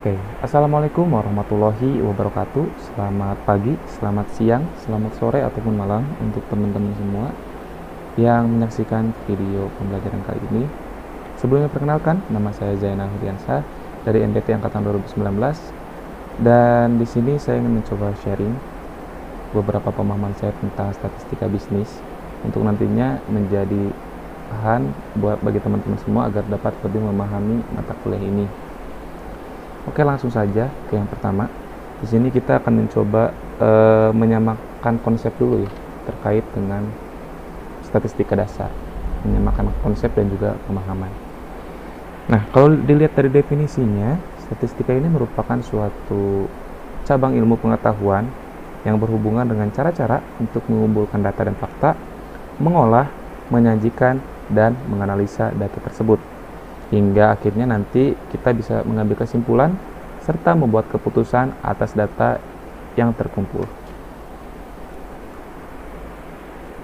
Oke, Assalamualaikum warahmatullahi wabarakatuh. Selamat pagi, selamat siang, selamat sore, ataupun malam untuk teman-teman semua yang menyaksikan video pembelajaran kali ini. Sebelumnya perkenalkan, nama saya Zainal Huryansyah dari NBT Angkatan 2019. Dan di sini saya ingin mencoba sharing beberapa pemahaman saya tentang statistika bisnis untuk nantinya menjadi bahan buat bagi teman-teman semua agar dapat lebih memahami mata kuliah ini. Oke, langsung saja ke yang pertama. Di sini kita akan mencoba menyamakan konsep dulu ya terkait dengan statistika dasar, menyamakan konsep dan juga pemahaman. Nah, kalau dilihat dari definisinya, statistika ini merupakan suatu cabang ilmu pengetahuan yang berhubungan dengan cara-cara untuk mengumpulkan data dan fakta, mengolah, menyajikan, dan menganalisa data tersebut, hingga akhirnya nanti kita bisa mengambil kesimpulan serta membuat keputusan atas data yang terkumpul.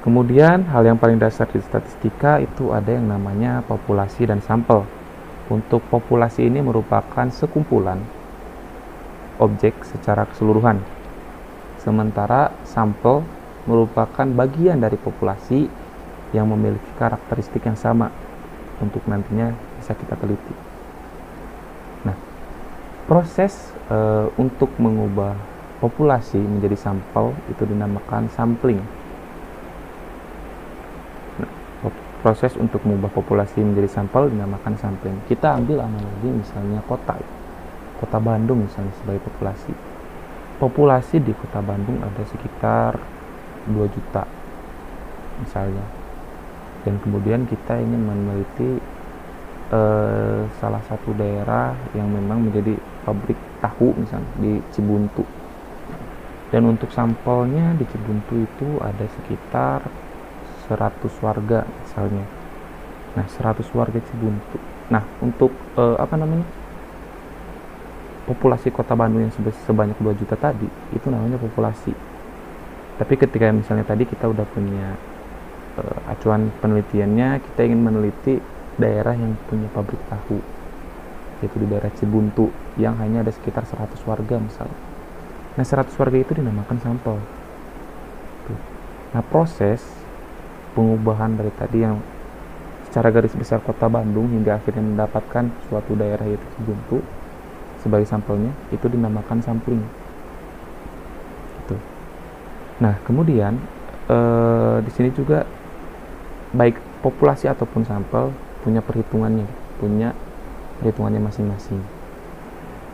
Kemudian hal yang paling dasar di statistika itu ada yang namanya populasi dan sampel. Untuk populasi ini merupakan sekumpulan objek secara keseluruhan, sementara sampel merupakan bagian dari populasi yang memiliki karakteristik yang sama untuk nantinya bisa kita teliti. Nah, proses untuk mengubah populasi menjadi sampel itu dinamakan sampling. Nah, proses untuk mengubah populasi menjadi sampel dinamakan sampling. Kita ambil analogi misalnya kota Bandung misalnya sebagai populasi. Populasi di kota Bandung ada sekitar 2 juta misalnya. Dan kemudian kita ingin meneliti salah satu daerah yang memang menjadi pabrik tahu misalnya di Cibuntu, dan untuk sampelnya di Cibuntu itu ada sekitar 100 warga misalnya. Nah, 100 warga Cibuntu. Nah, untuk populasi kota Bandung yang sebanyak 2 juta tadi itu namanya populasi. Tapi ketika misalnya tadi kita udah punya acuan penelitiannya, kita ingin meneliti daerah yang punya pabrik tahu, yaitu di daerah Cibuntu yang hanya ada sekitar 100 warga misalnya. Nah, 100 warga itu dinamakan sampel. Nah, proses pengubahan dari tadi yang secara garis besar kota Bandung hingga akhirnya mendapatkan suatu daerah yaitu Cibuntu sebagai sampelnya itu dinamakan sampling. Gitu. Nah, kemudian di sini juga baik populasi ataupun sampel punya perhitungannya masing-masing.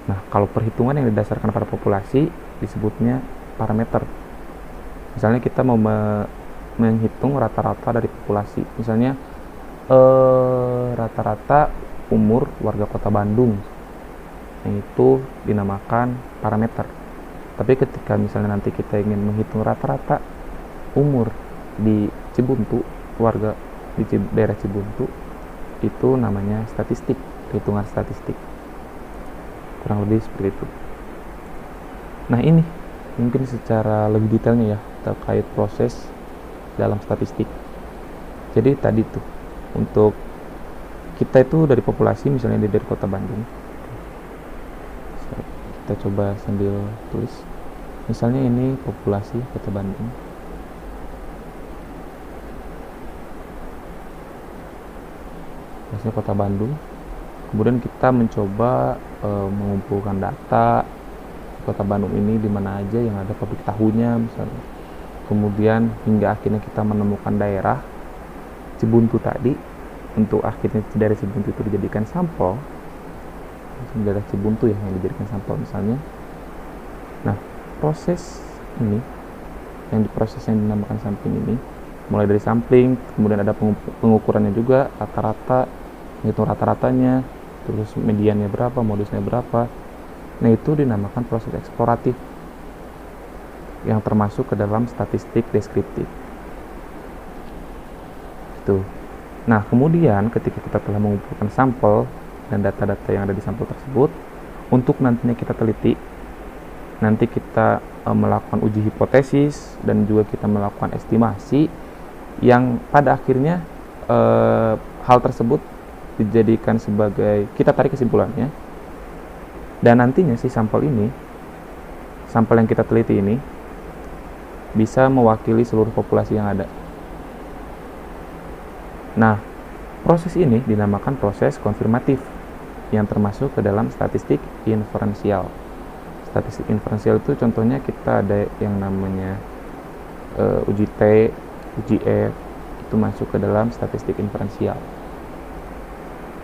Nah, kalau perhitungan yang didasarkan pada populasi disebutnya parameter. Misalnya kita mau menghitung rata-rata dari populasi, misalnya rata-rata umur warga kota Bandung, yang itu dinamakan parameter. Tapi ketika misalnya nanti kita ingin menghitung rata-rata umur di Cibuntu, warga di daerah Cibuntu, itu namanya statistik, perhitungan statistik. Kurang lebih seperti itu. Nah, ini mungkin secara lebih detailnya ya terkait proses dalam statistik. Jadi tadi tuh untuk kita itu dari populasi, misalnya dari kota Bandung, kita coba sambil tulis. Misalnya ini populasi kota Bandung. Misalnya kota Bandung. Kemudian kita mencoba mengumpulkan data kota Bandung ini di mana aja yang ada pabrik tahunya misalnya. Kemudian hingga akhirnya kita menemukan daerah Cibuntu tadi. Untuk akhirnya dari Cibuntu itu dijadikan sampel. Daerah Cibuntu ya yang dijadikan sampel misalnya. Nah, proses ini yang dinamakan sampling ini, mulai dari sampling, kemudian ada pengukurannya juga, hitung rata-ratanya, terus mediannya berapa, modusnya berapa. Nah, itu dinamakan proses eksploratif yang termasuk ke dalam statistik deskriptif. Itu. Nah, kemudian ketika kita telah mengumpulkan sampel dan data-data yang ada di sampel tersebut, untuk nantinya kita teliti, nanti kita melakukan uji hipotesis dan juga kita melakukan estimasi yang pada akhirnya hal tersebut dijadikan sebagai, kita tarik kesimpulannya Dan nantinya si sampel yang kita teliti ini bisa mewakili seluruh populasi yang ada. Nah, proses ini dinamakan proses konfirmatif yang termasuk ke dalam statistik inferensial. Statistik inferensial itu contohnya kita ada yang namanya uji T, uji F, itu masuk ke dalam statistik inferensial.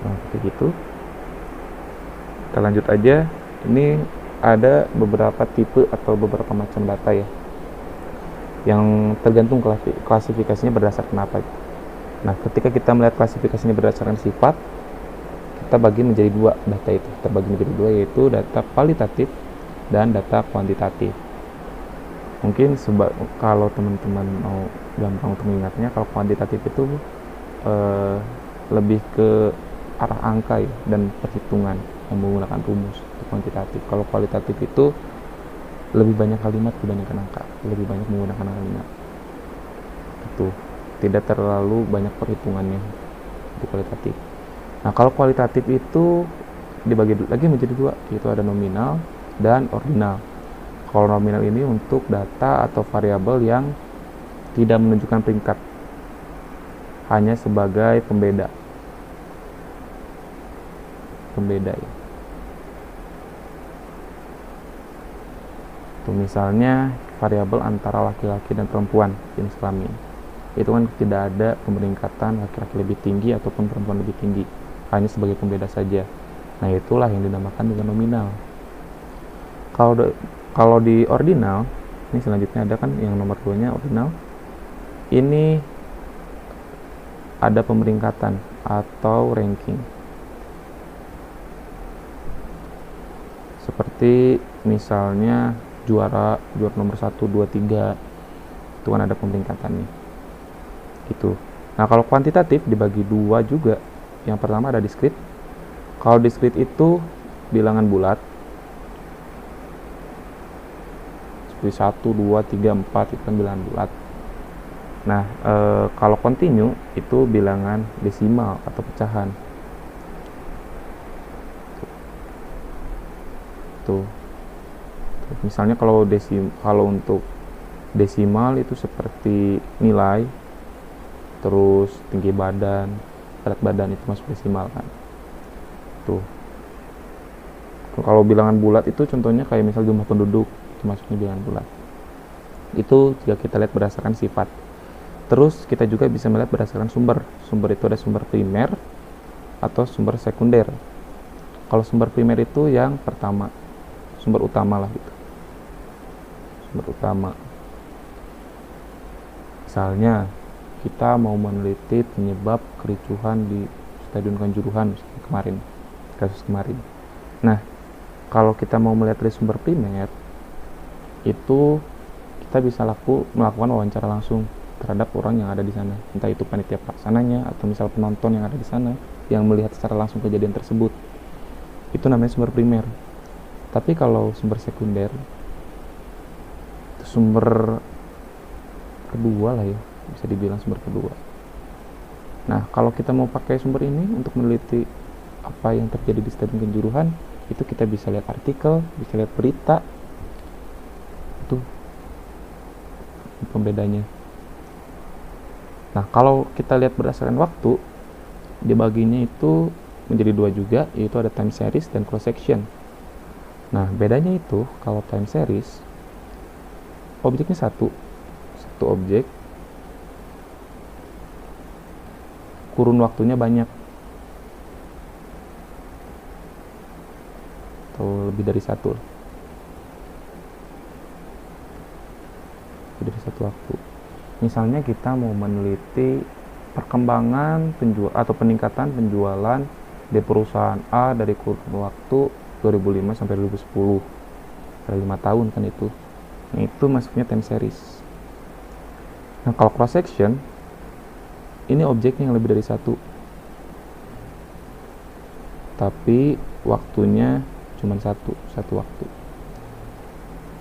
Nah, seperti itu. Kita lanjut aja. Ini ada beberapa tipe atau beberapa macam data ya, yang tergantung klasifikasinya berdasarkan apa. Nah, ketika kita melihat klasifikasinya berdasarkan sifat, kita bagi menjadi dua data itu. Terbagi menjadi dua, yaitu data kualitatif dan data kuantitatif. Mungkin kalau teman-teman mau gampang untuk mengingatnya, kalau kuantitatif itu lebih ke arah angka ya, dan perhitungan yang menggunakan rumus itu kuantitatif. Kalau kualitatif itu lebih banyak kalimat dibandingkan angka, lebih banyak menggunakan kalimat. Itu tidak terlalu banyak perhitungannya di kualitatif. Nah, kalau kualitatif itu dibagi lagi menjadi dua, yaitu ada nominal dan ordinal. Kalau nominal ini untuk data atau variabel yang tidak menunjukkan peringkat, hanya sebagai pembeda ya. Itu misalnya variabel antara laki-laki dan perempuan jenis kelamin. Itu kan tidak ada pemeringkatan laki-laki lebih tinggi ataupun perempuan lebih tinggi, hanya sebagai pembeda saja. Nah, itulah yang dinamakan dengan nominal. Kalau di ordinal, ini selanjutnya ada kan yang nomor 2-nya ordinal. Ini ada pemeringkatan atau ranking. Seperti misalnya juara nomor 1, 2, 3, itu kan ada pemeringkatannya gitu. Nah, kalau kuantitatif dibagi dua juga. Yang pertama ada diskrit. Kalau diskrit itu bilangan bulat seperti 1, 2, 3, 4, itu kan bilangan bulat. Nah, kalau kontinu itu bilangan desimal atau pecahan. Tuh. Misalnya kalau untuk desimal itu seperti nilai, terus tinggi badan, berat badan, itu masuk desimal kan. Tuh. Kalau bilangan bulat itu contohnya kayak misal jumlah penduduk, itu masuknya bilangan bulat. Itu jika kita lihat berdasarkan sifat. Terus kita juga bisa melihat berdasarkan sumber. Sumber itu ada sumber primer atau sumber sekunder. Kalau sumber primer itu yang pertama, sumber utama lah gitu. Sumber utama. Misalnya kita mau meneliti penyebab kericuhan di Stadion Kanjuruhan kemarin, kasus kemarin. Nah, kalau kita mau melihat dari sumber primer, itu kita bisa melakukan wawancara langsung terhadap orang yang ada di sana, entah itu panitia pelaksananya atau misal penonton yang ada di sana yang melihat secara langsung kejadian tersebut. Itu namanya sumber primer. Tapi kalau sumber sekunder, itu sumber kedua lah ya, bisa dibilang sumber kedua. Nah, kalau kita mau pakai sumber ini untuk meneliti apa yang terjadi di Stadion Kanjuruhan, itu kita bisa lihat artikel, bisa lihat berita. Itu pembedanya. Nah, kalau kita lihat berdasarkan waktu, dibaginya itu menjadi dua juga, yaitu ada time series dan cross section. Nah, bedanya itu kalau time series, objeknya satu objek, kurun waktunya banyak, atau lebih dari satu waktu. Misalnya kita mau meneliti perkembangan atau peningkatan penjualan di perusahaan A dari kurun waktu 2005 sampai 2010, dari 5 tahun kan itu. Nah, itu masuknya time series. Nah, kalau cross section, ini objeknya yang lebih dari satu, tapi waktunya cuma satu waktu.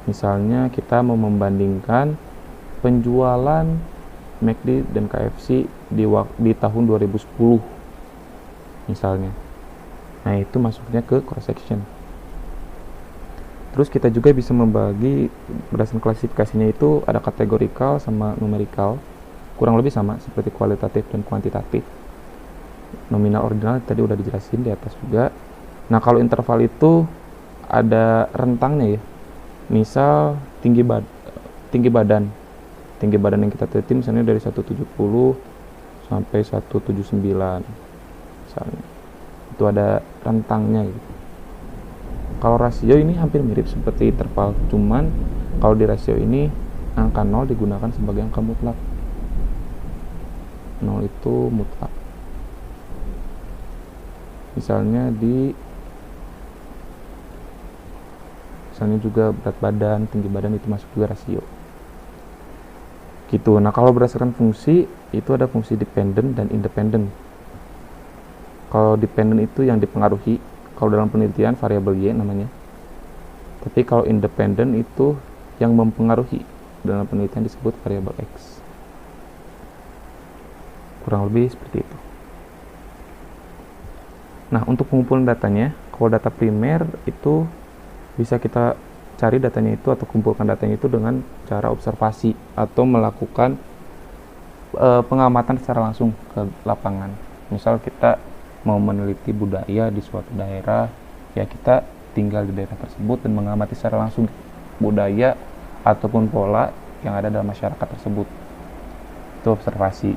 Misalnya kita mau membandingkan penjualan McD dan KFC di tahun 2010 misalnya. Nah, itu masuknya ke cross section. Terus kita juga bisa membagi berdasarkan klasifikasinya itu ada kategorikal sama numerikal. Kurang lebih sama seperti kualitatif dan kuantitatif. Nominal ordinal tadi udah dijelasin di atas juga. Nah, kalau interval itu ada rentangnya ya. Misal tinggi badan. Tinggi badan yang kita teliti misalnya dari 170 sampai 179 misalnya. Itu ada rentangnya gitu. Kalau rasio ini hampir mirip seperti interval, cuman kalau di rasio ini angka 0 digunakan sebagai angka mutlak. 0 itu mutlak. Misalnya juga berat badan, tinggi badan itu masuk juga rasio. Gitu. Nah, kalau berdasarkan fungsi, itu ada fungsi dependent dan independent. Kalau dependent itu yang dipengaruhi, kalau dalam penelitian variabel Y namanya. Tapi kalau independent itu yang mempengaruhi, dalam penelitian disebut variabel X. Kurang lebih seperti itu. Nah, untuk pengumpulan datanya, kalau data primer itu bisa kita cari datanya itu atau kumpulkan datanya itu dengan cara observasi atau melakukan pengamatan secara langsung ke lapangan. Misal kita mau meneliti budaya di suatu daerah, ya kita tinggal di daerah tersebut dan mengamati secara langsung budaya ataupun pola yang ada dalam masyarakat tersebut. Itu observasi.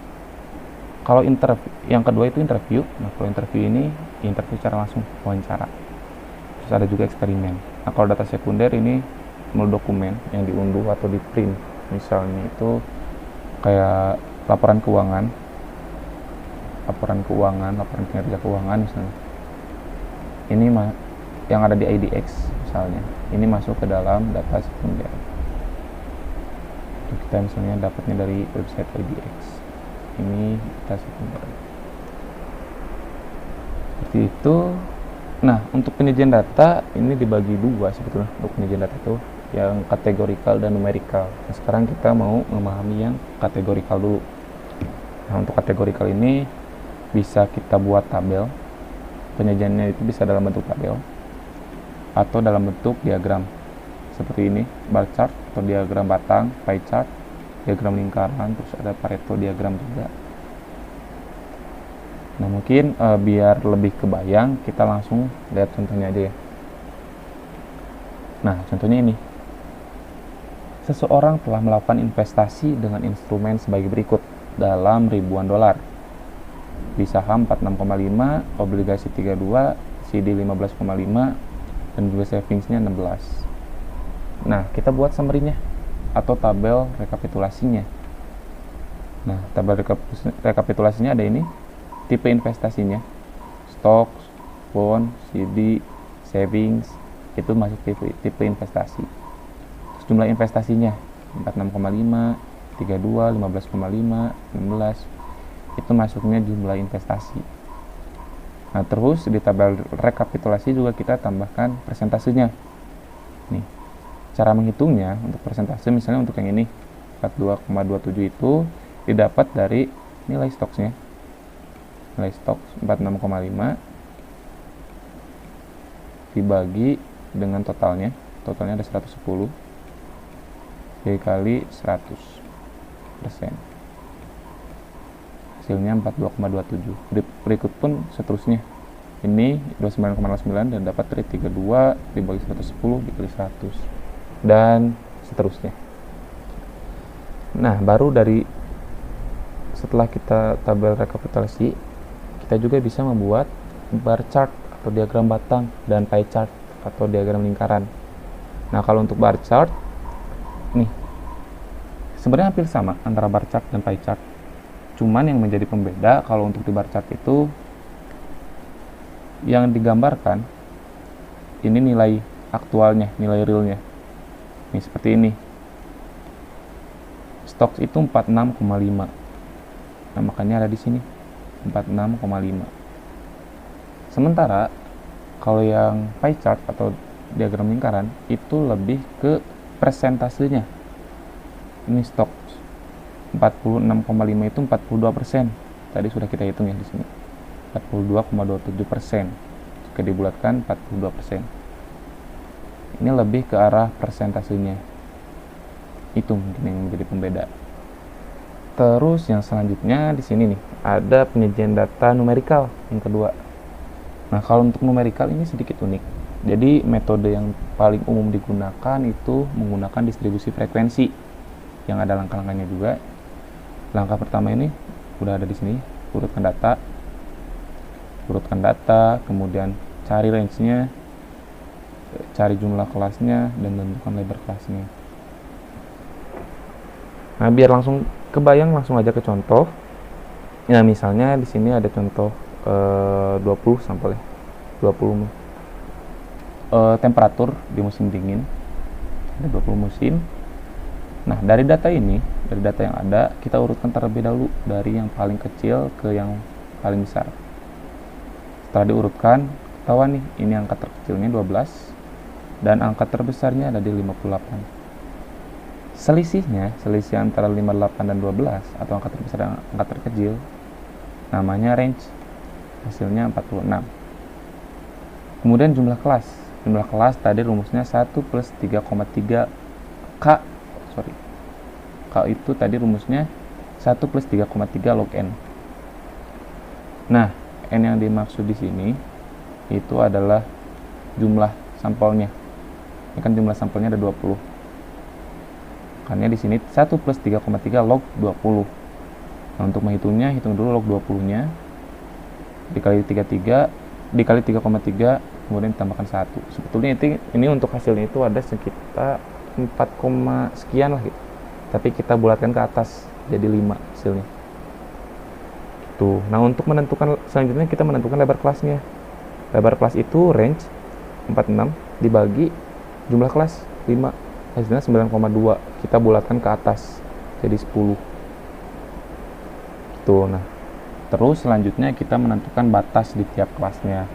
Kalau yang kedua itu interview. Nah, kalau interview ini interview secara langsung, wawancara. Terus ada juga eksperimen. Nah, kalau data sekunder ini melalui dokumen yang diunduh atau di print. Misalnya itu kayak laporan keuangan, laporan kinerja keuangan misalnya. Ini yang ada di IDX misalnya. Ini masuk ke dalam data sekunder. Kita misalnya dapatnya dari website IDX. Ini data sekunder. Seperti itu. Nah, untuk penyajian data ini dibagi dua sebetulnya. Untuk penyajian data itu yang kategorikal dan numerikal. Nah, sekarang kita mau memahami yang kategorikal dulu. Nah, untuk kategorikal ini bisa kita buat tabel. Penyajiannya itu bisa dalam bentuk tabel atau dalam bentuk diagram seperti ini, bar chart atau diagram batang, pie chart, diagram lingkaran, terus ada Pareto diagram juga. Nah, mungkin biar lebih kebayang, kita langsung lihat contohnya aja ya. Nah, contohnya ini. Seseorang telah melakukan investasi dengan instrumen sebagai berikut dalam ribuan dolar. Di saham 46,5, obligasi 32, CD 15,5, dan juga savingsnya 16. Nah, kita buat summary-nya atau tabel rekapitulasinya. Nah, tabel rekapitulasinya ada ini. Tipe investasinya, stocks, bond, CD, savings, itu masuk tipe investasi. Terus jumlah investasinya 46,5, 32, 15,5, 16, itu masuknya jumlah investasi. Nah, terus di tabel rekapitulasi juga kita tambahkan persentasenya. Nih, cara menghitungnya untuk persentase misalnya untuk yang ini 42,27 itu didapat dari nilai stoknya. Nilai stok 46,5 dibagi dengan totalnya ada 110 dikali 100%, hasilnya 42,27. Berikut pun seterusnya, ini 29,9 dan dapat dari 32 dibagi 110 dikali 100 dan seterusnya. Nah, baru dari setelah kita tabel rekapitulasi, kita juga bisa membuat bar chart atau diagram batang dan pie chart atau diagram lingkaran. Nah, kalau untuk bar chart nih sebenarnya hampir sama antara bar chart dan pie chart. Cuman yang menjadi pembeda kalau untuk di bar chart itu yang digambarkan ini nilai aktualnya, nilai realnya. Nih seperti ini. Stok itu 46,5. Nah, makanya ada di sini 46,5. Sementara kalau yang pie chart atau diagram lingkaran itu lebih ke persentasenya. Ini stok 46,5 itu 42%. Tadi sudah kita hitung ya di sini. 42,27%. Jika dibulatkan 42%. Ini lebih ke arah persentasenya. Itu mungkin yang menjadi pembeda. Terus yang selanjutnya di sini nih, ada penyajian data numerikal yang kedua. Nah, kalau untuk numerikal ini sedikit unik. Jadi metode yang paling umum digunakan itu menggunakan distribusi frekuensi yang ada langkah-langkahnya juga. Langkah pertama ini udah ada di sini, urutkan data, kemudian cari range-nya, cari jumlah kelasnya, dan tentukan lebar kelasnya. Nah, biar langsung kebayang, langsung aja ke contoh. Ya, misalnya di sini ada contoh 20 sampelnya. 20 temperatur di musim dingin. Ada 20 musim. Nah, dari data ini, dari data yang ada, kita urutkan terlebih dahulu dari yang paling kecil ke yang paling besar. Setelah diurutkan, ketahuan nih, ini angka terkecilnya 12 dan angka terbesarnya ada di 58. Selisih antara 58 dan 12 atau angka terbesar dan angka terkecil namanya range. Hasilnya 46. Kemudian jumlah kelas tadi rumusnya 1 plus 3,3 K itu tadi rumusnya 1 plus 3,3 log N. Nah, N yang dimaksud di sini itu adalah jumlah sampelnya. Ini kan jumlah sampelnya ada 20. Makanya di sini 1 plus 3,3 log 20. Nah, untuk menghitungnya, hitung dulu log 20-nya dikali 3,3 kemudian ditambahkan 1. Sebetulnya ini untuk hasilnya itu ada sekitar 4, sekian lah gitu. Tapi kita bulatkan ke atas jadi 5 hasilnya. Tuh. Nah, untuk menentukan selanjutnya kita menentukan lebar kelasnya. Lebar kelas itu range 46 dibagi jumlah kelas 5. Hasilnya 9,2. Kita bulatkan ke atas jadi 10. Tuh. Nah, terus selanjutnya kita menentukan batas di tiap kelasnya.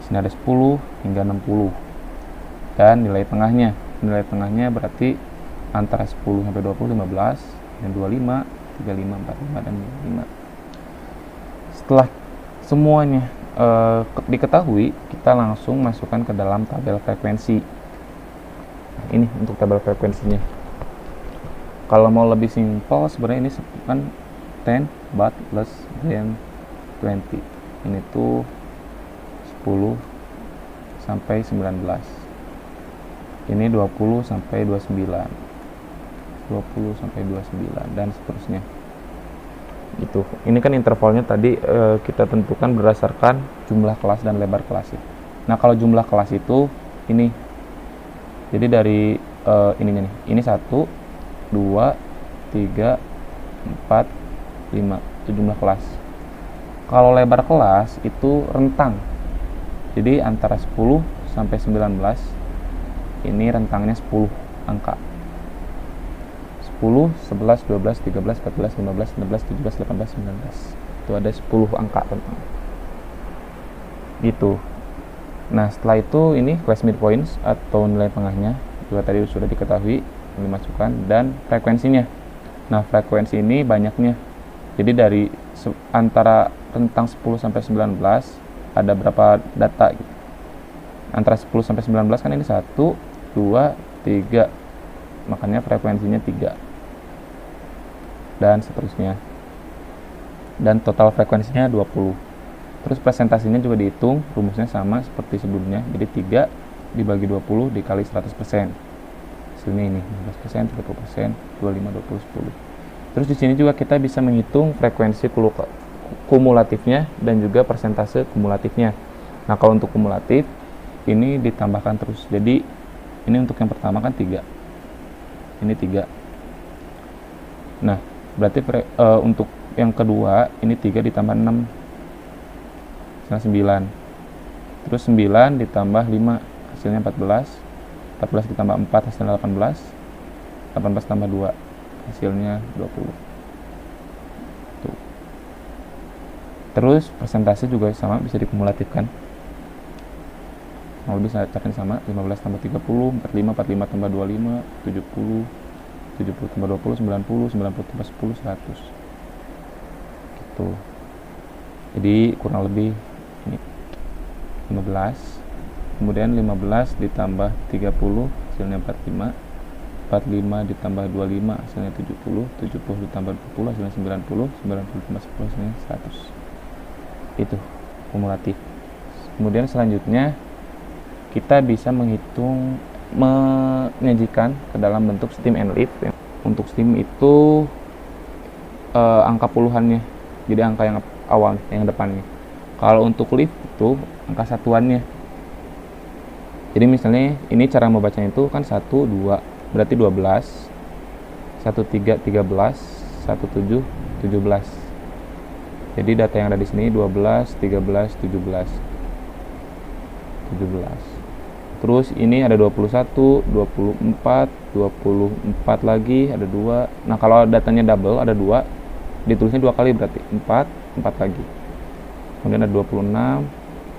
Di sini ada 10 hingga 60. Dan nilai tengahnya. Nilai tengahnya berarti antara 10 sampai 20, 15, dan 25, 35, 45, dan 55. Setelah semuanya diketahui, kita langsung masukkan ke dalam tabel frekuensi. Nah, ini untuk tabel frekuensinya. Kalau mau lebih simpel, sebenarnya ini kan 10 but less than 20. Ini tuh 10 sampai 19. Ini 20 sampai 29. 20 sampai 29 dan seterusnya. Itu. Ini kan intervalnya tadi kita tentukan berdasarkan jumlah kelas dan lebar kelas ya. Nah, kalau jumlah kelas itu ini. Jadi dari ininya nih. Ini 1 2 3 4 5. Itu jumlah kelas. Kalau lebar kelas itu rentang. Jadi antara 10 sampai 19 ini rentangnya 10 angka. 10, 11, 12, 13, 14, 15, 16, 17, 18, 19. Itu ada 10 angka tentang. Gitu. Nah, setelah itu ini class midpoints atau nilai tengahnya juga tadi sudah diketahui yang dimasukkan dan frekuensinya. Nah, frekuensi ini banyaknya. Jadi dari antara rentang 10 sampai 19 ada berapa data gitu. Antara 10 sampai 19 kan ini 1, 2, 3. Makanya frekuensinya 3. Dan seterusnya. Dan total frekuensinya 20. Terus presentasinya juga dihitung, rumusnya sama seperti sebelumnya. Jadi 3 dibagi 20 dikali 100%. Hasilnya ini 15%, 30%, 25, 20, 10. Terus di sini juga kita bisa menghitung frekuensi kumulatifnya dan juga persentase kumulatifnya. Nah, kalau untuk kumulatif ini ditambahkan terus. Jadi ini untuk yang pertama kan 3. Ini 3. Nah, berarti untuk yang kedua ini 3 ditambah 6 hasilnya 9. Terus 9 ditambah 5 hasilnya 14. 14 ditambah 4 hasilnya 18. 18 tambah 2 hasilnya 20. Tuh. Terus persentase juga sama, bisa dikumulatifkan. Mau bisa cariin sama, 15 tambah 30, 45, 45 tambah 25, 70, 70 tambah 20, 90, 90 tambah 10, 100. Gitu. Jadi kurang lebih ini 15 Kemudian 15 ditambah 30 hasilnya 45. 45 ditambah 25 hasilnya 70. 70 ditambah 20 hasilnya 90. 90 ditambah 10 hasilnya 100. Itu kumulatif. Kemudian selanjutnya kita bisa menyajikan ke dalam bentuk stem and leaf. Untuk stem itu angka puluhannya, jadi angka yang awal, yang depannya. Kalau untuk leaf itu angka satuannya. Jadi misalnya ini cara membacanya itu kan 1, 2, berarti 12, 13, 13, 17, 17. Jadi data yang ada di sini 12, 13, 17. 17. Terus ini ada 21, 24, 24 lagi, ada 2. Nah, kalau datanya double ada 2, ditulisnya 2 kali berarti 4, 4 lagi. Kemudian ada 26,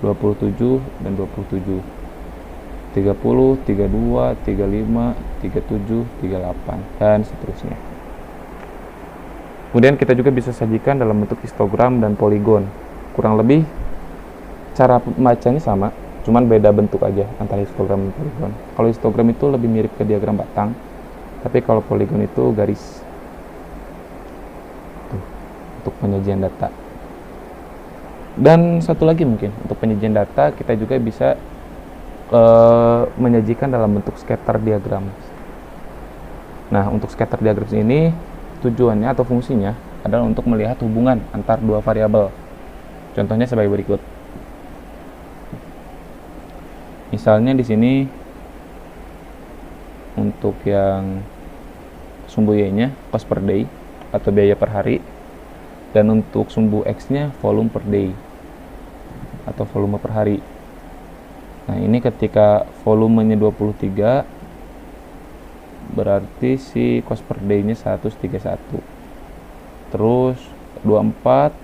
27 dan 27. 30, 32, 35, 37, 38 dan seterusnya. Kemudian kita juga bisa sajikan dalam bentuk histogram dan poligon. Kurang lebih cara membacanya sama, cuman beda bentuk aja antara histogram dan poligon. Kalau histogram itu lebih mirip ke diagram batang, tapi kalau poligon itu garis. Tuh, untuk penyajian data. Dan satu lagi mungkin, untuk penyajian data kita juga bisa menyajikan dalam bentuk scatter diagram. Nah, untuk scatter diagram ini tujuannya atau fungsinya adalah untuk melihat hubungan antar dua variabel. Contohnya sebagai berikut. Misalnya di sini untuk yang sumbu Y-nya cost per day atau biaya per hari, dan untuk sumbu X-nya volume per day atau volume per hari. Nah, ini ketika volumenya 23 berarti si cost per day-nya 131. Terus 24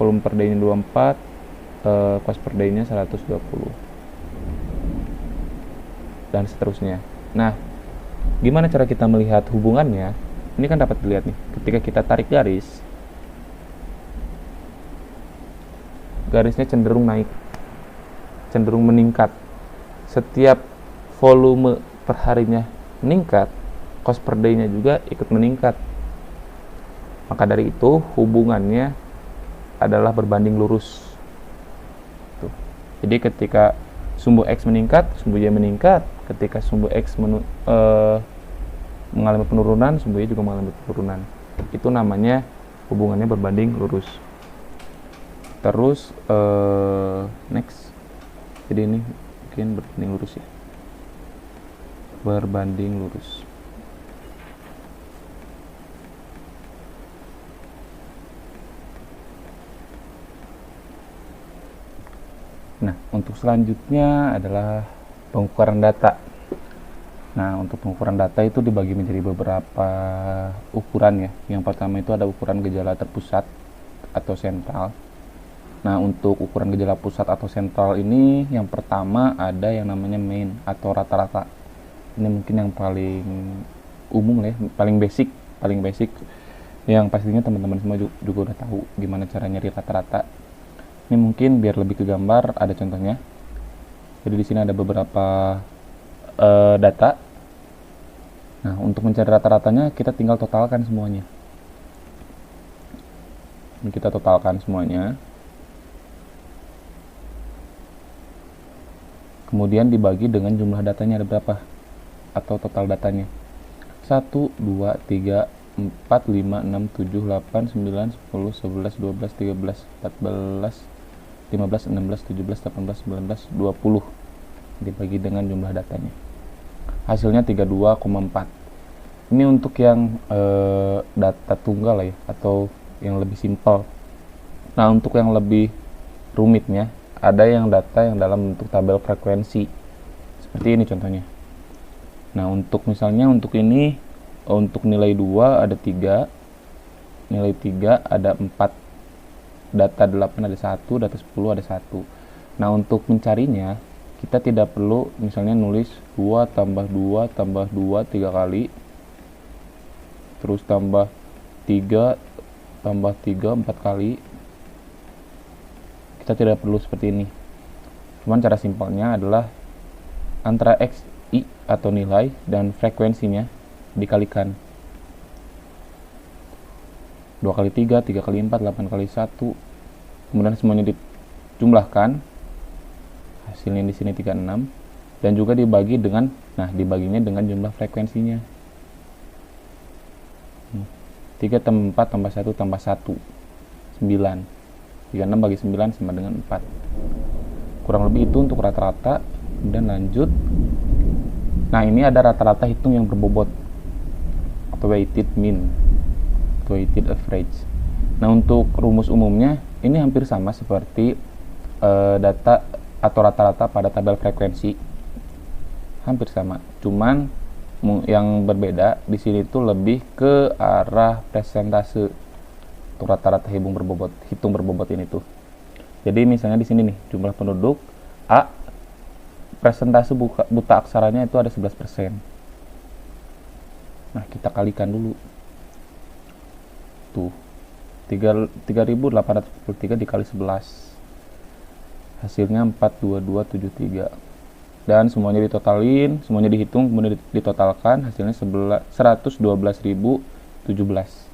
volume per day-nya 24, cost per day-nya 120. Dan seterusnya. Nah, gimana cara kita melihat hubungannya? Ini kan dapat dilihat nih, ketika kita tarik garis, garisnya cenderung naik, cenderung meningkat. Setiap volume per harinya meningkat, cost per day-nya juga ikut meningkat. Maka dari itu hubungannya adalah berbanding lurus. Tuh. Jadi ketika sumbu X meningkat, sumbu Y meningkat. Ketika sumbu X mengalami penurunan, sumbu Y juga mengalami penurunan. Itu namanya hubungannya berbanding lurus. Terus next. Jadi ini mungkin berbanding lurus ya. Berbanding lurus. Nah, untuk selanjutnya adalah pengukuran data. Nah, untuk pengukuran data itu dibagi menjadi beberapa ukuran ya. Yang pertama itu ada ukuran gejala terpusat atau sentral. Nah, untuk ukuran gejala pusat atau sentral ini yang pertama ada yang namanya mean atau rata-rata. Ini mungkin yang paling umum ya, paling basic yang pastinya teman-teman semua juga udah tahu gimana cara nyari rata-rata. Ini mungkin biar lebih ke gambar ada contohnya. Jadi di sini ada beberapa data. Nah, untuk mencari rata-ratanya kita tinggal totalkan semuanya. Ini kita totalkan semuanya. Kemudian dibagi dengan jumlah datanya ada berapa atau total datanya. 1, 2, 3, 4, 5, 6, 7, 8, 9, 10, 11, 12, 13, 14, 15, 16, 17, 18, 19, 20 dibagi dengan jumlah datanya. Hasilnya 32,4. Ini untuk yang data tunggal ya, atau yang lebih simpel. Nah, untuk yang lebih rumitnya ada yang data yang dalam bentuk tabel frekuensi. Seperti ini contohnya. Nah, untuk misalnya untuk ini, untuk nilai 2 ada 3, nilai 3 ada 4, data 8 ada 1, data 10 ada 1. Nah, untuk mencarinya kita tidak perlu misalnya nulis 2 tambah 2 tambah 2 3 kali, terus tambah 3 tambah 3 4 kali. Kita tidak perlu seperti ini. Cuman cara simpelnya adalah antara XI atau nilai dan frekuensinya dikalikan 2 kali 3, 3 kali 4, 8 kali 1, kemudian semuanya dijumlahkan, hasilnya di sini 36, dan juga dibagi dengan, dibaginya dengan jumlah frekuensinya. 3 tambah 4 tambah 1 tambah 1, 9. 36 bagi 9 sama dengan 4. Kurang lebih itu untuk rata-rata. Kemudian lanjut. Nah, ini ada rata-rata hitung yang berbobot atau weighted mean, weighted average. Nah, untuk rumus umumnya ini hampir sama seperti data atau rata-rata pada tabel frekuensi. Hampir sama. Cuman yang berbeda di sini tuh lebih ke arah persentase untuk rata-rata hitung berbobot ini tuh. Jadi misalnya di sini nih, jumlah penduduk A, persentase buta aksaranya itu ada 11%. Nah, kita kalikan dulu. Tuh. 3.843 dikali 11. Hasilnya 42273. Dan semuanya ditotalin, semuanya dihitung, kemudian ditotalkan, hasilnya 112.017.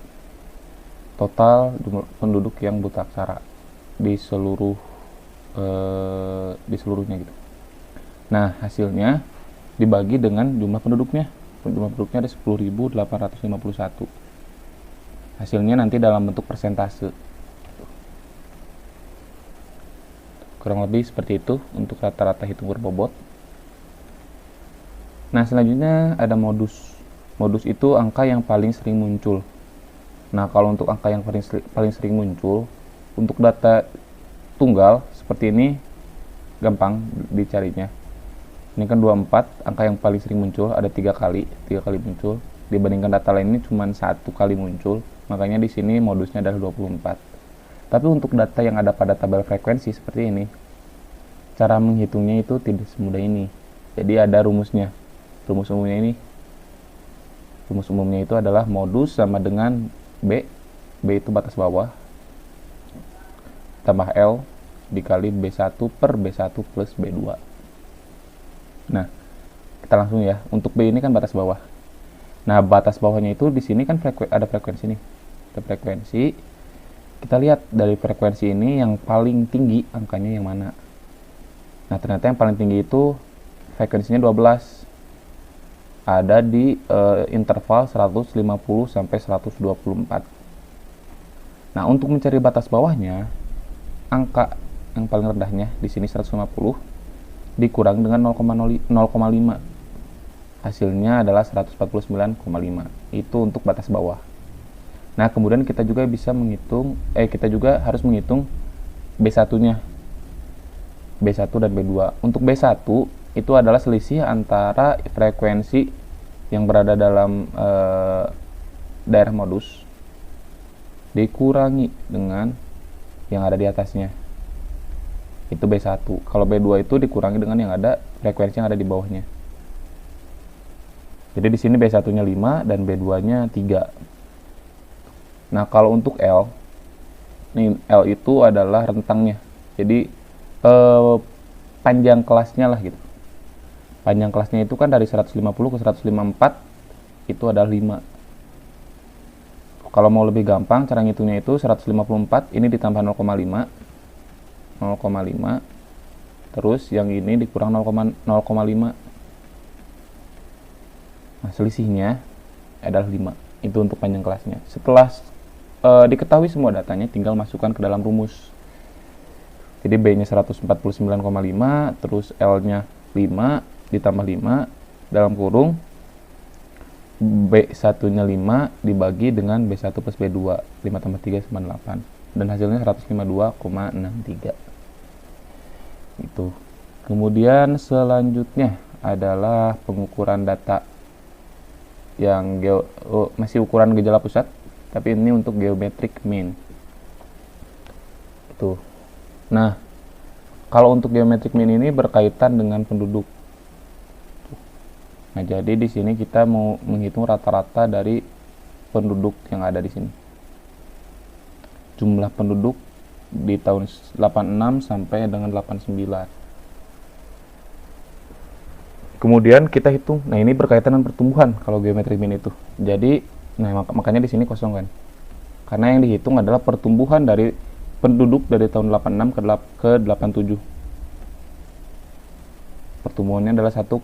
Total jumlah penduduk yang buta aksara di seluruhnya gitu. Nah, hasilnya dibagi dengan jumlah penduduknya. Jumlah penduduknya ada 10.851. Hasilnya nanti dalam bentuk persentase. Kurang lebih seperti itu untuk rata-rata hitung berbobot. Nah, selanjutnya ada modus. Modus itu angka yang paling sering muncul. Nah, kalau untuk angka yang paling sering muncul, untuk data tunggal seperti ini gampang dicarinya. Ini kan 24, angka yang paling sering muncul ada 3 kali muncul. Dibandingkan data lain ini cuma 1 kali muncul, makanya di sini modusnya adalah 24. Tapi untuk data yang ada pada tabel frekuensi seperti ini, cara menghitungnya itu tidak semudah ini. Jadi ada rumusnya. Rumus umumnya itu adalah modus sama dengan B itu batas bawah, tambah L dikali B1 per B1 plus B2. Nah, kita langsung ya. Untuk B ini kan batas bawah. Nah, batas bawahnya itu di sini kan ada frekuensi nih. Ada frekuensi. Kita lihat dari frekuensi ini yang paling tinggi angkanya yang mana. Nah, ternyata yang paling tinggi itu frekuensinya 12. Ada di interval 150 sampai 124. Nah, untuk mencari batas bawahnya, angka yang paling rendahnya di sini 150 dikurang dengan 0,5. Hasilnya adalah 149,5. Itu untuk batas bawah. Nah, kemudian kita juga harus menghitung B1-nya. B1 dan B2. Untuk B1 itu adalah selisih antara frekuensi yang berada dalam daerah modus dikurangi dengan yang ada di atasnya. Itu B1. Kalau B2 itu dikurangi dengan yang ada frekuensi yang ada di bawahnya. Jadi di sini B1-nya 5 dan B2-nya 3. Nah, kalau untuk L, nih L itu adalah rentangnya. Jadi panjang kelasnya lah gitu. Panjang kelasnya itu kan dari 150 ke 154 itu adalah 5. Kalau mau lebih gampang cara ngitungnya itu 154 ini ditambah 0,5. Terus yang ini dikurang 0,5. Nah, selisihnya adalah 5. Itu untuk panjang kelasnya. Setelah diketahui semua datanya, tinggal masukkan ke dalam rumus. Jadi B-nya 149,5, terus L-nya 5 ditambah 5 dalam kurung B1-nya 5 dibagi dengan B1 plus B2, 5 tambah 3 sama 8, dan hasilnya 152,63. Itu. Kemudian selanjutnya adalah pengukuran data yang masih ukuran gejala pusat, tapi ini untuk geometric mean. Itu. Nah, kalau untuk geometric mean ini berkaitan dengan penduduk. Nah, jadi di sini kita mau menghitung rata-rata dari penduduk yang ada di sini. Jumlah penduduk di tahun 86 sampai dengan 89. Kemudian kita hitung, nah ini berkaitan dengan pertumbuhan kalau geometri min itu. Jadi, nah makanya di sini kosong kan. Karena yang dihitung adalah pertumbuhan dari penduduk dari tahun 86 ke 87. Pertumbuhannya adalah 1,03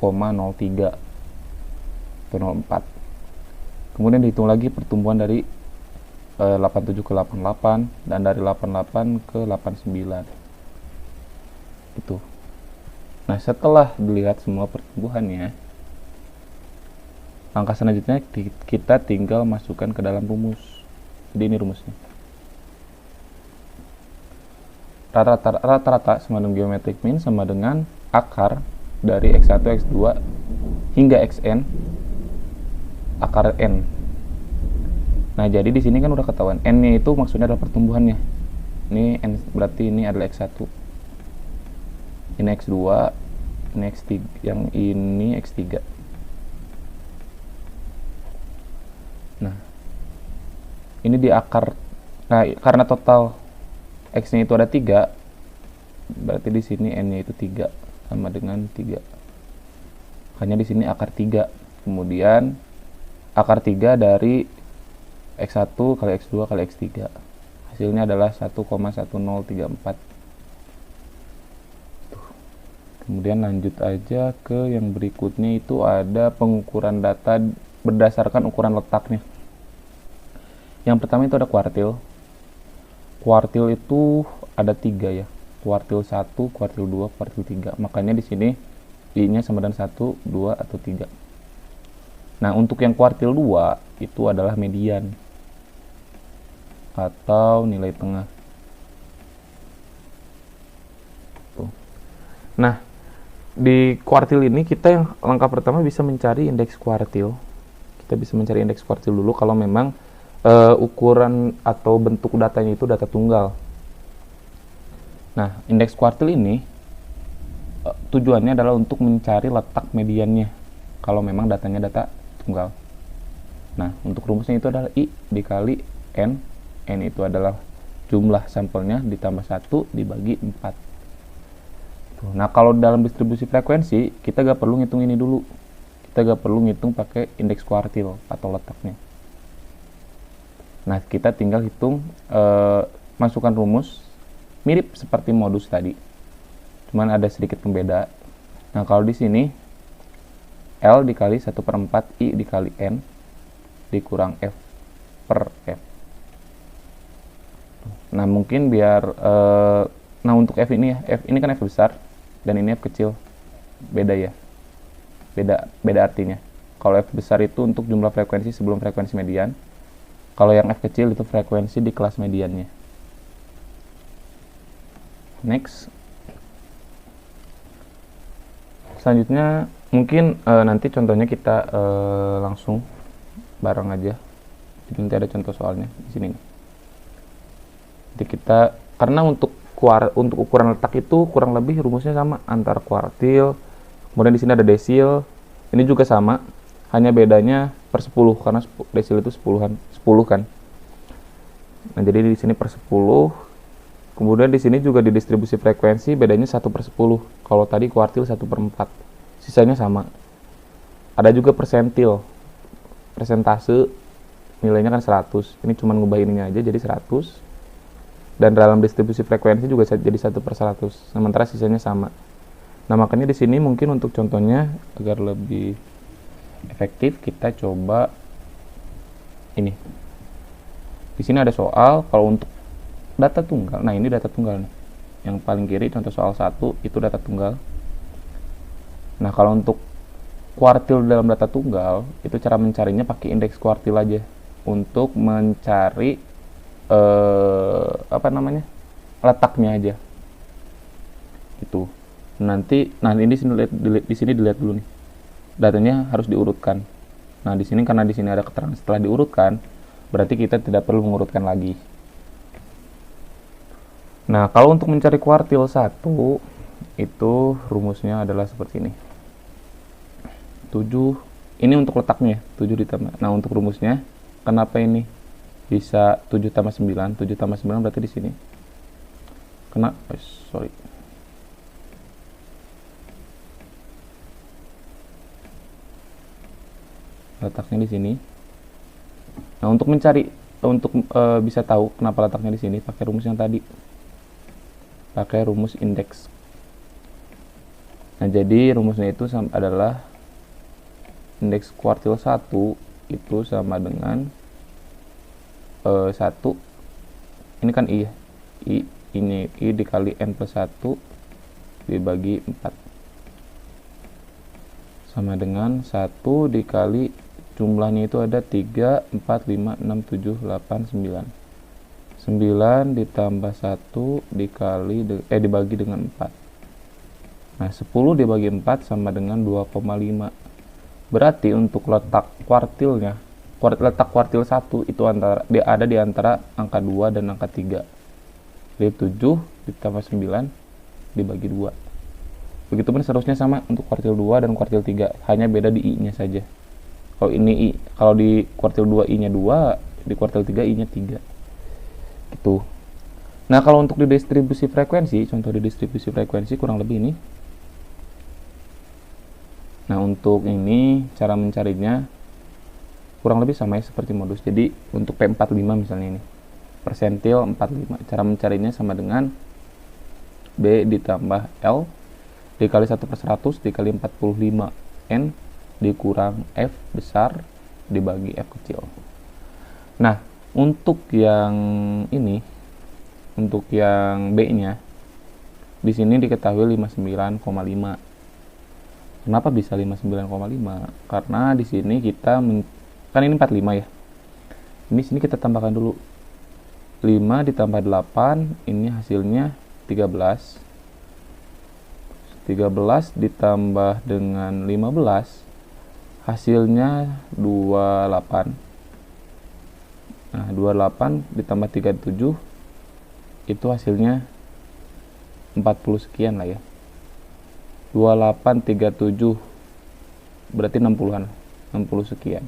atau 04. Kemudian dihitung lagi pertumbuhan dari 87 ke 88 dan dari 88 ke 89. Itu. Nah, setelah dilihat semua pertumbuhannya, langkah selanjutnya kita tinggal masukkan ke dalam rumus. Jadi ini rumusnya. Rata-rata sama dengan geometric mean sama dengan akar dari x1, x2 hingga xn akar n. Nah, jadi di sini kan udah ketahuan n-nya itu maksudnya adalah pertumbuhannya. Ini n berarti ini adalah x1. Ini x2, ini x3, yang ini x3. Nah, ini di akar. Nah, karena total x-nya itu ada 3, berarti di sini n-nya itu 3 sama dengan 3. Makanya di sini akar 3. Kemudian akar 3 dari x1 kali x2 kali x3. Hasilnya adalah 1,1034. Kemudian lanjut aja ke yang berikutnya, itu ada pengukuran data berdasarkan ukuran letaknya. Yang pertama itu ada kuartil. Kuartil itu ada 3 ya. Kuartil 1, kuartil 2, kuartil 3. Makanya di sini I-nya sama dengan 1, 2 atau 3. Nah, untuk yang kuartil 2 itu adalah median atau nilai tengah. Tuh. Nah, di kuartil ini kita yang langkah pertama bisa mencari indeks kuartil. Kita bisa mencari indeks kuartil dulu kalau memang ukuran atau bentuk datanya itu data tunggal. Nah, indeks kuartil ini tujuannya adalah untuk mencari letak mediannya kalau memang datanya data tunggal. Nah, untuk rumusnya itu adalah I dikali N. N itu adalah jumlah sampelnya ditambah 1 dibagi 4. Nah, kalau dalam distribusi frekuensi, kita gak perlu ngitung ini dulu. Kita gak perlu ngitung pakai indeks kuartil atau letaknya. Nah, kita tinggal hitung, masukkan rumus, mirip seperti modus tadi. Cuman ada sedikit pembeda. Nah, kalau di sini, L dikali 1/4 I dikali N dikurang F per F. Nah, mungkin biar, nah untuk F ini ya, F ini kan F besar, dan ini F kecil, beda ya, beda artinya. Kalau F besar itu untuk jumlah frekuensi sebelum frekuensi median, kalau yang F kecil itu frekuensi di kelas mediannya. Next, selanjutnya mungkin nanti contohnya kita langsung bareng aja. Jadi nanti ada contoh soalnya di sini. Jadi kita, karena untuk ukuran letak itu kurang lebih rumusnya sama antara kuartil, kemudian di sini ada desil, ini juga sama, hanya bedanya per 10 karena desil itu 10 kan. Nah, jadi di sini per 10. Kemudian di sini juga di distribusi frekuensi bedanya 1/10. Kalau tadi kuartil 1/4. Sisanya sama. Ada juga persentil. Persentase nilainya kan 100. Ini cuma ngubah ininya aja jadi 100. Dan dalam distribusi frekuensi juga jadi 1/100, sementara sisanya sama. Nah, makanya di sini mungkin untuk contohnya agar lebih efektif kita coba ini. Di sini ada soal kalau untuk data tunggal. Nah, ini data tunggal nih. Yang paling kiri contoh soal 1 itu data tunggal. Nah, kalau untuk kuartil dalam data tunggal itu cara mencarinya pakai indeks kuartil aja untuk mencari letaknya aja itu. Nanti ini di sini dilihat dulu nih, datanya harus diurutkan. Nah, di sini karena di sini ada keterangan setelah diurutkan, berarti kita tidak perlu mengurutkan lagi. Nah, kalau untuk mencari kuartil 1 itu rumusnya adalah seperti ini. 7, ini untuk letaknya 7 ditambah. Nah, untuk rumusnya kenapa ini bisa 7 tambah 9? 7 tambah 9 berarti di sini. Letaknya di sini. Nah, untuk bisa tahu kenapa letaknya di sini, pakai rumus yang tadi. Pakai rumus indeks. Nah, jadi rumusnya itu adalah indeks kuartil 1 itu sama dengan 1, ini kan I ya. Ini I dikali N plus 1 dibagi 4 sama dengan 1 dikali jumlahnya itu ada 3, 4, 5, 6, 7, 8, 9. 9 ditambah 1 dibagi dengan 4. Nah, 10 dibagi 4 sama dengan 2,5. Berarti untuk letak kuartilnya, letak kuartil 1 itu ada di antara angka 2 dan angka 3. Jadi 7 ditambah 9 dibagi 2. Begitupun seterusnya sama untuk kuartil 2 dan kuartil 3, hanya beda di I-nya saja. Kalau di kuartil 2 I-nya 2, di kuartil 3 I-nya 3. Gitu. Nah, kalau untuk di distribusi frekuensi, contoh di distribusi frekuensi kurang lebih ini. Nah, untuk ini cara mencarinya kurang lebih sama ya seperti modus. Jadi untuk P45 misalnya ini, persentil 45, cara mencarinya sama dengan B ditambah L dikali 1/100 dikali 45 N dikurang F besar dibagi F kecil. Nah, untuk yang ini, untuk yang B-nya, di sini diketahui 59,5. Kenapa bisa 59,5? Karena di sini kita kan ini 45 ya. Ini sini kita tambahkan dulu. 5 ditambah 8, ini hasilnya 13. 13 ditambah dengan 15, hasilnya 28. Nah, 28 ditambah 37, itu hasilnya 40 sekian lah ya. 2837 berarti 60-an, 60 sekian.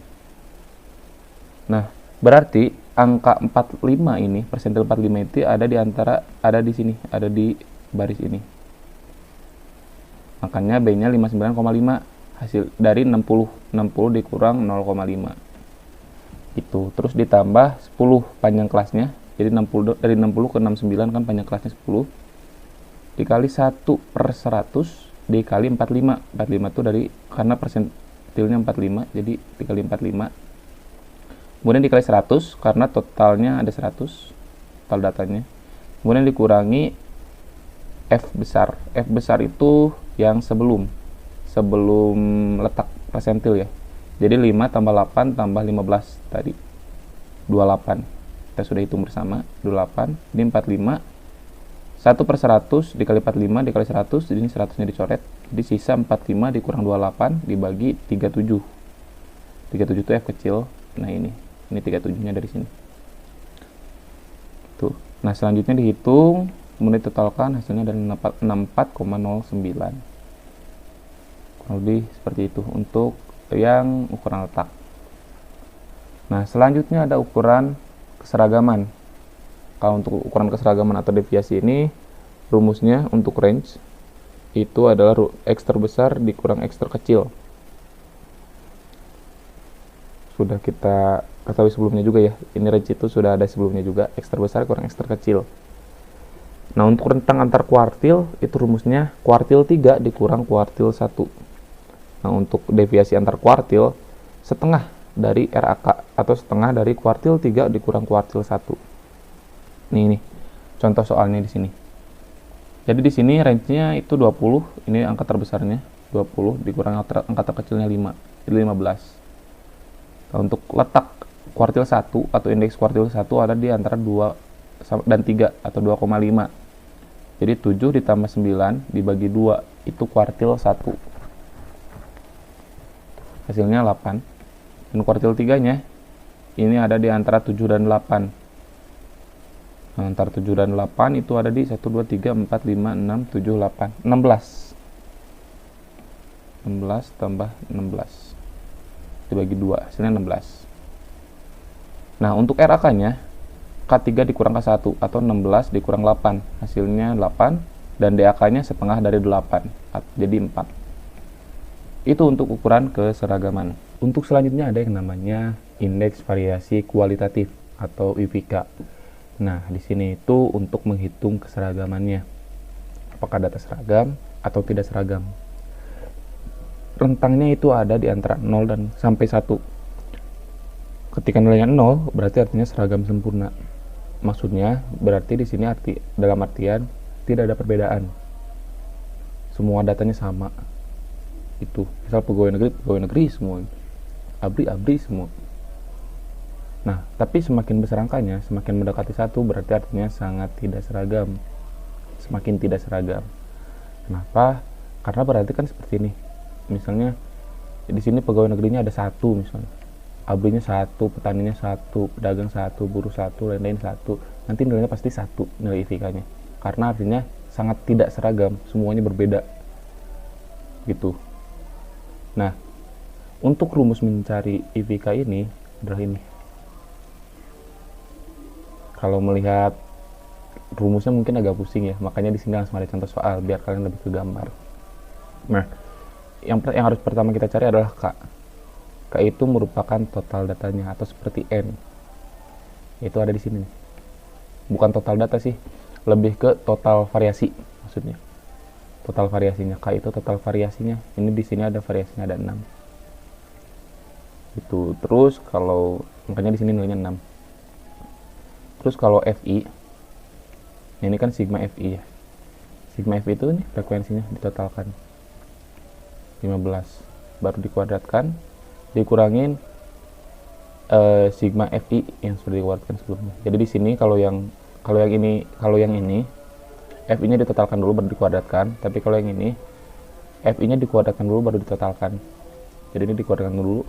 Nah, berarti angka 45 ini, persentil 45 itu ada di sini, ada di baris ini. Makanya B-nya 59,5 hasil dari 60 dikurang 0,5. Itu terus ditambah 10 panjang kelasnya. Jadi 60 dari 60 ke 69 kan panjang kelasnya 10 dikali 1/100 dikali 45. 45 itu karena persentilnya 45, jadi dikali 45. Kemudian dikali 100 karena totalnya ada 100 total datanya. Kemudian dikurangi F besar. F besar itu yang sebelum letak persentil ya. Jadi 5 tambah 8 tambah 15 tadi 28. Kita sudah hitung bersama 28. Ini 45. 1/100 dikali 45 dikali 100, ini 100-nya dicoret. Jadi sisa 45 dikurang 28 dibagi 37. 37 itu F kecil. Nah, ini 37-nya dari sini. Tuh. Nah, selanjutnya dihitung, kemudian totalkan hasilnya dari 64,09. Kurang lebih seperti itu untuk yang ukuran letak. Nah, selanjutnya ada ukuran keseragaman. Kalau untuk ukuran keseragaman atau deviasi ini, rumusnya untuk range itu adalah X terbesar dikurang X terkecil. Sudah kita ketahui sebelumnya juga ya. Ini range itu sudah ada sebelumnya juga, X terbesar kurang X terkecil. Nah, untuk rentang antar kuartil itu rumusnya kuartil 3 dikurang kuartil 1. Nah, untuk deviasi antar kuartil setengah dari RAK atau setengah dari kuartil 3 dikurang kuartil 1. Ini contoh soalnya di sini. Jadi di sini range-nya itu 20, ini angka terbesarnya 20 dikurang angka terkecilnya 5, jadi 15. Nah, untuk letak kuartil 1 atau indeks kuartil 1 ada di antara 2 dan 3 atau 2,5. Jadi 7 ditambah 9 dibagi 2 itu kuartil 1. Hasilnya 8. Dan kuartil 3-nya ini ada di antara 7 dan 8. Nah, antara 7 dan 8 itu ada di 1, 2, 3, 4, 5, 6, 7, 8, 16. 16 tambah 16 dibagi 2, hasilnya 16. Nah, untuk RAK-nya K3 dikurang K1 atau 16 dikurang 8, hasilnya 8. Dan DAK-nya setengah dari 8, jadi 4. Itu untuk ukuran keseragaman. Untuk selanjutnya ada yang namanya indeks variasi kualitatif atau IVK. Nah, di sini itu untuk menghitung keseragamannya. Apakah data seragam atau tidak seragam. Rentangnya itu ada di antara 0 dan sampai 1. Ketika nilainya 0, berarti artinya seragam sempurna. Maksudnya, berarti di sini dalam artian tidak ada perbedaan. Semua datanya sama. Itu, misal pegawai negeri semua. Abri semua. Nah, tapi semakin besar angkanya, semakin mendekati 1 berarti artinya sangat tidak seragam. Semakin tidak seragam. Kenapa? Karena berarti kan seperti ini. Misalnya di sini pegawai negerinya ada 1 misalnya. Abrinya 1, petaninya 1, pedagang 1, buruh 1, lain-lain 1. Nanti nilainya pasti 1 nilai IVK-nya. Karena artinya sangat tidak seragam, semuanya berbeda. Gitu. Nah, untuk rumus mencari IVK ini adalah ini. Kalau melihat rumusnya mungkin agak pusing ya, makanya di sini langsung ada contoh soal biar kalian lebih ke gambar. Nah, yang harus pertama kita cari adalah K. K itu merupakan total datanya atau seperti N. Itu ada di sini nih. Bukan total data sih, lebih ke total variasi maksudnya. Total variasinya, K itu total variasinya. Ini di sini ada variasinya ada 6. Itu. Terus kalau makanya di sini nilainya 6. Terus kalau FI, ini kan sigma FI ya. Sigma FI itu nih frekuensinya ditotalkan 15, baru dikuadratkan, dikurangin sigma FI yang sudah dikuadratkan sebelumnya. Jadi di sini kalau yang ini FI-nya ditotalkan dulu baru dikuadratkan, tapi kalau yang ini FI-nya dikuadratkan dulu baru ditotalkan. Jadi ini dikuadratkan dulu.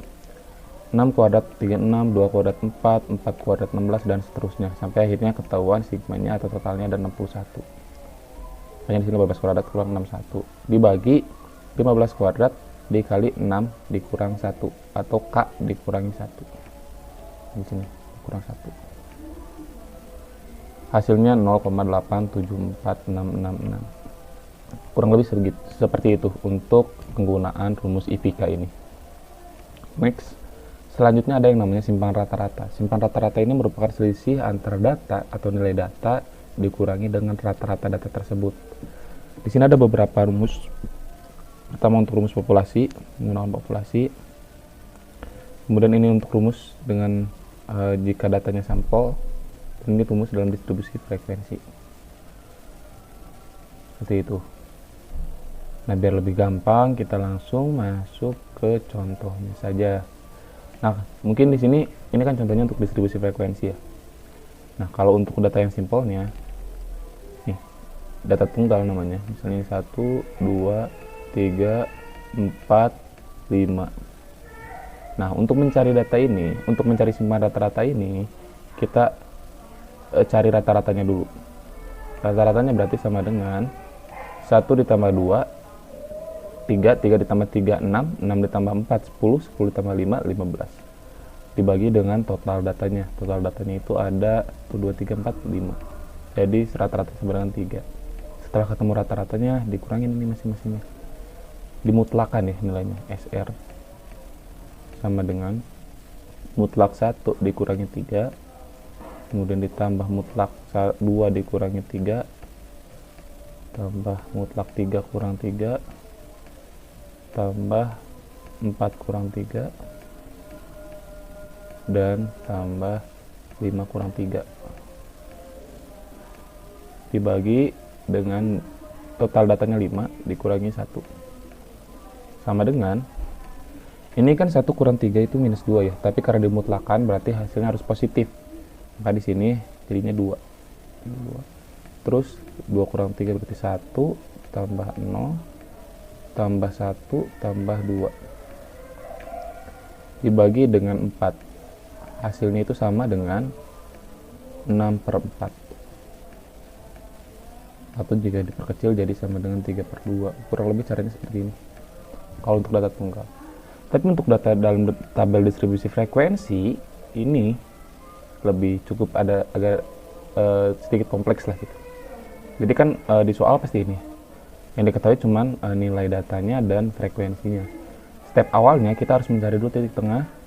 6 kuadrat 36, 2 kuadrat 4, 4 kuadrat 16, dan seterusnya. Sampai akhirnya ketahuan sigmanya atau totalnya ada 61. Makanya di sini 15 kuadrat kurang 61. Dibagi 15 kuadrat dikali 6 dikurang 1. Atau K dikurangi 1. Di sini kurang 1. Hasilnya 0,874666. Kurang lebih seperti itu untuk penggunaan rumus IVK ini. Next. Selanjutnya ada yang namanya simpan rata-rata. Simpan rata-rata ini merupakan selisih antara data atau nilai data dikurangi dengan rata-rata data tersebut. Di sini ada beberapa rumus. Pertama untuk rumus populasi, menggunakan populasi. Kemudian ini untuk rumus dengan jika datanya sampel. Dan ini rumus dalam distribusi frekuensi. Seperti itu. Nah, biar lebih gampang kita langsung masuk ke contohnya saja. Nah, mungkin di sini ini kan contohnya untuk distribusi frekuensi ya. Nah, kalau untuk data yang simpelnya, nih, data tunggal namanya. Misalnya 1, 2, 3, 4, 5. Nah, untuk mencari data ini, untuk mencari simpan rata-rata ini, kita cari rata-ratanya dulu. Rata-ratanya berarti sama dengan 1 ditambah 2, 3 ditambah 3, 6 ditambah 4, 10 ditambah 5, 15. Dibagi dengan total datanya. Total datanya itu ada 1, 2, 3, 4, 5. Jadi rata-rata sama dengan 3. Setelah ketemu rata-ratanya, dikurangin ini masing-masingnya. Dimutlakan ya nilainya. SR sama dengan mutlak 1 dikurangi 3. Kemudian ditambah mutlak 2 dikurangi 3. Tambah mutlak 3 kurang 3. Tambah 4 kurang 3 dan tambah 5 kurang 3 dibagi dengan total datanya 5 dikurangi 1 sama dengan ini kan 1 kurang 3 itu minus 2 ya, tapi karena dimutlakan berarti hasilnya harus positif, maka di sini jadinya 2. Terus 2 kurang 3 berarti 1 tambah 0 tambah 1 tambah 2 dibagi dengan 4. Hasilnya itu sama dengan 6/4. Atau jika diperkecil jadi sama dengan 3/2. Kurang lebih caranya seperti ini kalau untuk data tunggal. Tapi untuk data dalam tabel distribusi frekuensi ini lebih cukup ada agak sedikit kompleks lah gitu. Jadi kan di soal pasti ini yang diketahui cuman nilai datanya dan frekuensinya. step awalnya kita harus mencari dulu titik tengah.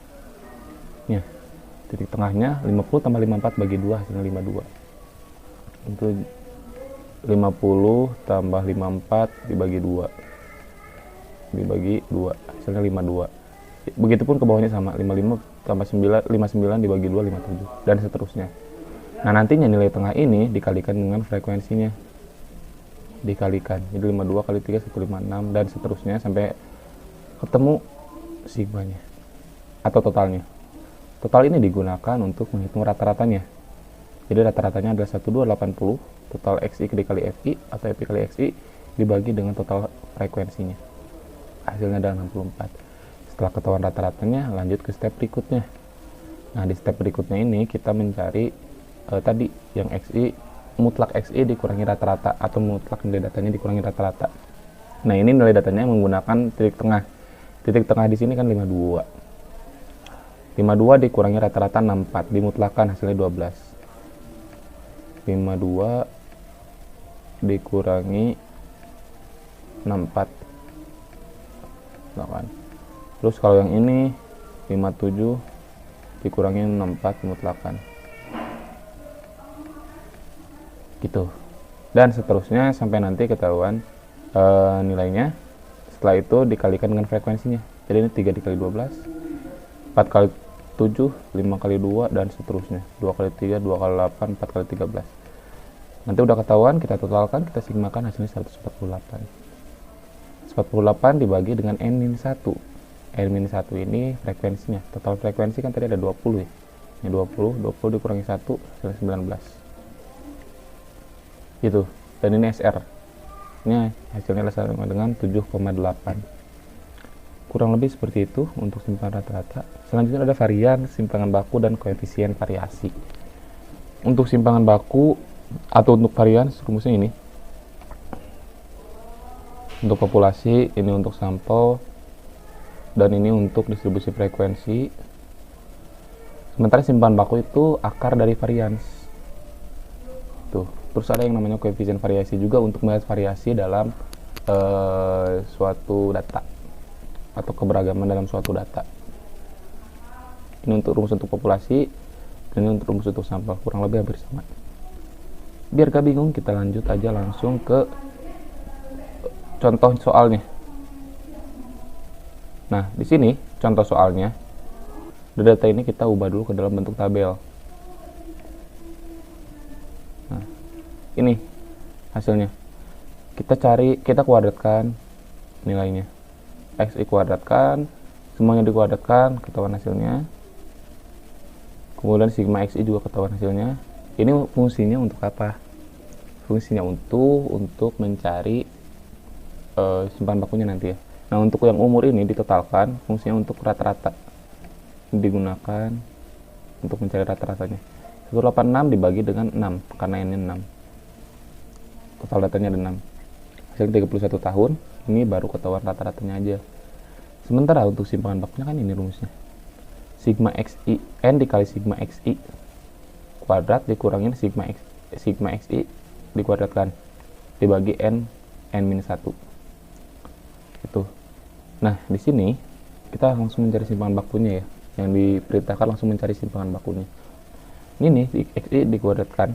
Titik tengahnya 50 tambah 54 bagi 2 hasilnya 52. Itu 50 tambah 54 dibagi 2 hasilnya 52. Begitupun ke bawahnya sama, 55 tambah 9 59 dibagi 2 57 dan seterusnya. Nah, nantinya nilai tengah ini dikalikan dengan frekuensinya. Dikalikan. Jadi 52 kali 3 156 dan seterusnya sampai ketemu sigmanya atau totalnya. Total ini digunakan untuk menghitung rata-ratanya. Jadi rata-ratanya adalah 1280, total XI dikali FI atau FI kali XI dibagi dengan total frekuensinya. Hasilnya adalah 64. Setelah ketahuan rata-ratanya, lanjut ke step berikutnya. Nah, di step berikutnya ini kita mencari tadi yang XI, mutlak XI dikurangi rata-rata atau mutlak nilai datanya dikurangi rata-rata. Nah, ini nilai datanya menggunakan titik tengah. Titik tengah di sini kan 52. 52 dikurangi rata-rata 64, dimutlakan hasilnya 12. 52 dikurangi 64 8. Terus kalau yang ini 57 dikurangi 64 dimutlakan. Gitu. Dan seterusnya sampai nanti ketahuan nilainya. Setelah itu dikalikan dengan frekuensinya. Jadi ini 3 dikali 12, 4 kali 7, 5 kali 2 dan seterusnya. 2 kali 3, 2 kali 8, 4 kali 13. Nanti udah ketahuan, kita totalkan, kita sigmakan hasilnya 148. 148 dibagi dengan N-1. N-1 ini frekuensinya. Total frekuensi kan tadi ada 20 ya. Ini 20 dikurangi 1 hasilnya 19. Gitu. Dan ini SR. Ini hasilnya sama dengan 7,8. Kurang lebih seperti itu untuk simpangan rata-rata. Selanjutnya ada varian, simpangan baku, dan koefisien variasi. Untuk simpangan baku atau untuk varian, rumusnya ini. Untuk populasi, ini untuk sampel, dan ini untuk distribusi frekuensi. Sementara simpangan baku itu akar dari varians. Tuh. Terus ada yang namanya koefisien variasi juga untuk melihat variasi dalam suatu data atau keberagaman dalam suatu data. Ini untuk rumus untuk populasi, dan ini untuk rumus untuk sampel, kurang lebih hampir sama. Biar gak bingung, kita lanjut aja langsung ke contoh soalnya. Nah, di sini contoh soalnya, data ini kita ubah dulu ke dalam bentuk tabel. Nah, ini hasilnya. Kita kuadratkan nilainya. XI kuadratkan, semuanya dikuadratkan, ketahuan hasilnya. Kemudian sigma XI juga ketahuan hasilnya. Ini fungsinya untuk apa? Fungsinya untuk mencari simpan bakunya nanti ya. Nah, untuk yang umur ini ditotalkan, fungsinya untuk rata-rata. Digunakan untuk mencari rata-ratanya. 186 dibagi dengan 6, karena ini 6. Total datanya ada 6. Hasilnya 31 tahun. Ini baru ketahuan rata-ratanya aja. Sementara untuk simpangan bakunya kan ini rumusnya. Sigma XI, N dikali sigma XI kuadrat dikurangin sigma XI dikuadratkan dibagi N-1. Itu. Nah, di sini kita langsung mencari simpangan bakunya ya. Yang diperintahkan langsung mencari simpangan bakunya. Ini nih, XI dikuadratkan.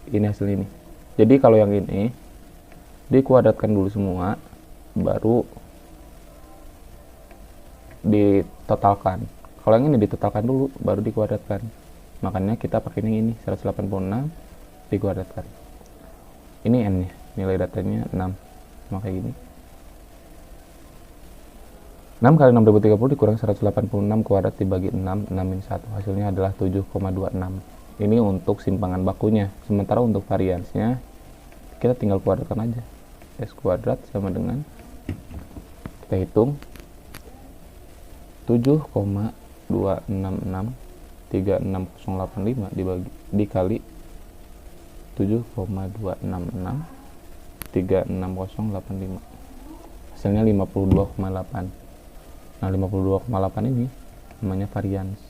Ini hasil ini. Jadi kalau yang ini dikuadratkan dulu semua, baru ditotalkan. Kalau yang ini ditotalkan dulu, baru dikuadratkan. Makanya kita pakai ini 186 dikuadratkan. Ini N nya, nilai datanya 6. Maka gini. 6 kali 6030 dikurang 186 kuadrat dibagi 6, 6-1. Hasilnya adalah 7,26. Ini untuk simpangan bakunya. Sementara untuk variansnya, kita tinggal kuadratkan aja. S kuadrat sama dengan, kita hitung, 7,26636,36085 dikali 7,26636,36085. Hasilnya 52,8. Nah, 52,8 ini namanya varians.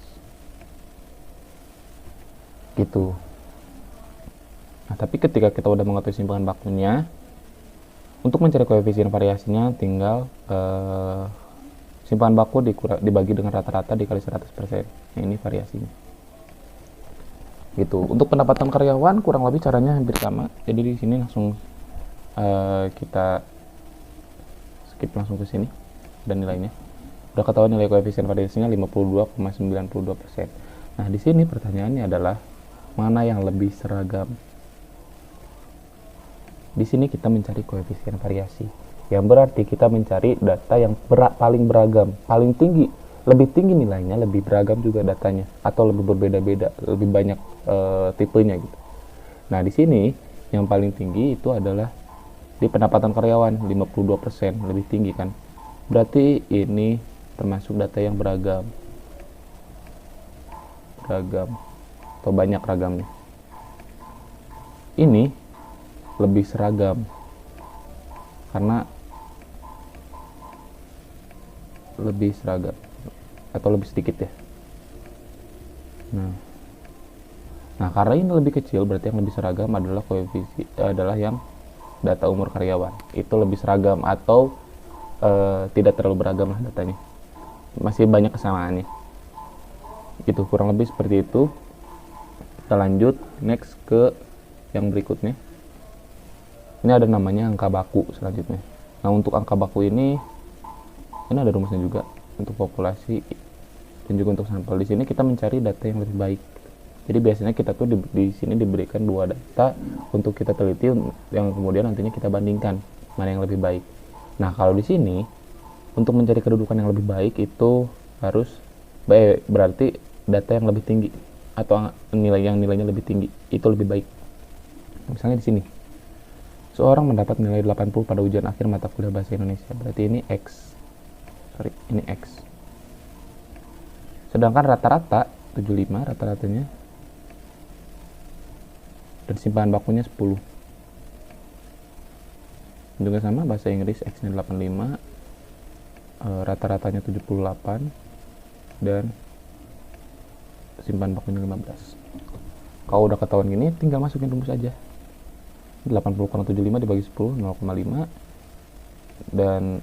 Gitu. Nah, tapi ketika kita udah mengetahui simpangan bakunya, untuk mencari koefisien variasinya tinggal Simpan baku dibagi dengan rata-rata dikali 100%. Nah, ini variasinya. Gitu. Untuk pendapatan karyawan kurang lebih caranya hampir sama. Jadi di sini langsung kita skip langsung ke sini dan nilainya. Udah ketahuan nilai koefisien variasinya 52,92%. Nah, di sini pertanyaannya adalah mana yang lebih seragam? Di sini kita mencari koefisien variasi, yang berarti kita mencari data yang paling beragam, paling tinggi, lebih tinggi nilainya, lebih beragam juga datanya, atau lebih berbeda-beda, lebih banyak tipenya gitu. Nah, di sini yang paling tinggi itu adalah di pendapatan karyawan, 52%, lebih tinggi kan. Berarti ini termasuk data yang beragam atau banyak ragamnya. Ini lebih seragam karena lebih seragam atau lebih sedikit ya. Nah, karena ini lebih kecil, berarti yang lebih seragam adalah adalah yang data umur karyawan. Itu lebih seragam atau tidak terlalu beragam lah datanya. Masih banyak kesamaannya. Gitu, kurang lebih seperti itu. Kita lanjut next ke yang berikutnya. Ini ada namanya angka baku selanjutnya. Nah, untuk angka baku ini ada rumusnya juga untuk populasi dan juga untuk sampel. Di sini kita mencari data yang lebih baik. Jadi biasanya kita tuh di sini diberikan dua data untuk kita teliti, yang kemudian nantinya kita bandingkan mana yang lebih baik. Nah, kalau di sini untuk mencari kedudukan yang lebih baik itu harus berarti data yang lebih tinggi atau nilainya lebih tinggi itu lebih baik. Misalnya di sini seorang mendapat nilai 80 pada ujian akhir mata kuliah bahasa Indonesia, berarti ini ini X. Sedangkan rata-rata 75 rata-ratanya, dan simpanan bakunya 10. Juga sama bahasa Inggris, X-nya 85, rata-ratanya 78, dan simpanan bakunya 15. Kalau udah ketahuan gini, tinggal masukin rumus aja. 80 kurang 75 dibagi 10, 0,5. Dan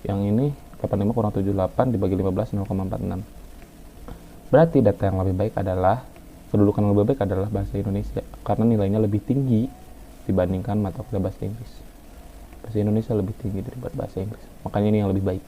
yang ini 85 kurang 78 dibagi 15, 0,46. Berarti data yang lebih baik adalah, kedudukan yang lebih baik adalah bahasa Indonesia, karena nilainya lebih tinggi dibandingkan mata kuliah bahasa Inggris. Bahasa Indonesia lebih tinggi daripada bahasa Inggris, makanya ini yang lebih baik.